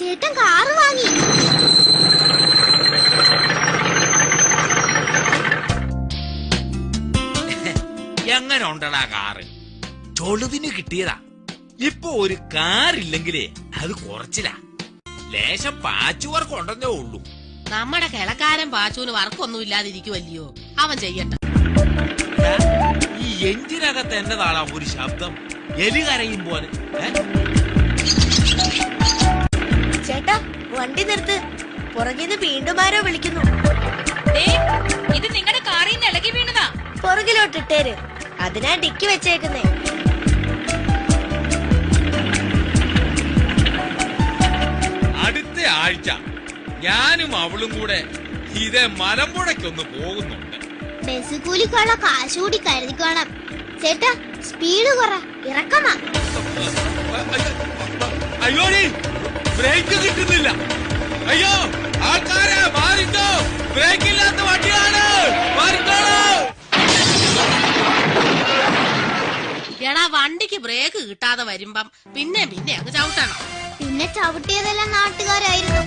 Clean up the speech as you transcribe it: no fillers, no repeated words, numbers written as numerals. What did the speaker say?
ചേട്ടൻ കാറ് വാങ്ങി. എങ്ങനെ ഉണ്ടടാ കാറ്? ചൊളുവിന് കിട്ടിയതാ. ഇപ്പൊ ഒരു കാറില്ലെങ്കിലേ അത് കുറച്ചില്ല. ലേശം പാച്ച് വർക്ക് ഉണ്ടെന്നേ ഉള്ളൂ. നമ്മുടെ കിളക്കാരൻ പാച്ചൂന് വർക്കൊന്നും ഇല്ലാതിരിക്കുവല്ലയോ, അവൻ ചെയ്യട്ടെ. ഈ എഞ്ചിനകത്ത് എന്നതാളാ ഒരു ശബ്ദം, എലി കരയും പോലെ. ചേട്ടാ വണ്ടി നിർത്ത്, പുറകിന്ന് വീണ്ടും ആരോ വിളിക്കുന്നു. ഇത് നിങ്ങളുടെ കാറിൽ നിന്ന് ഇളകി വീണതാ. പുറകിലോട്ടിട്ടേര്, അതിനാ ഡിക്കി വെച്ചേക്കുന്നേ. അടുത്ത ആഴ്ച ഞാനും അവളും കൂടെ ഇതേ മലമ്പുഴയ്ക്കൊന്ന് പോകുന്നുണ്ട്. ബസ് കൂലിക്കുള്ള കാശ് കൂടി കരുതിക്കോണം. ചേട്ടാ സ്പീഡ് കുറ, ഇറക്കമാ. അയ്യോടി, ബ്രേക്ക് കിട്ടുന്നില്ല. അയ്യോ ആൾക്കാരെ മാറിക്കോ, ബ്രേക്ക് ഇല്ലാത്ത വണ്ടിയാണ്, മാറിക്കോളൂ. എടാ, വണ്ടിക്ക് ബ്രേക്ക് കിട്ടാതെ വരുമ്പം പിന്നെ അങ്ങ് ചവിട്ടണം. പിന്നെ ചവിട്ടിയതെല്ലാം നാട്ടുകാരായിരുന്നു.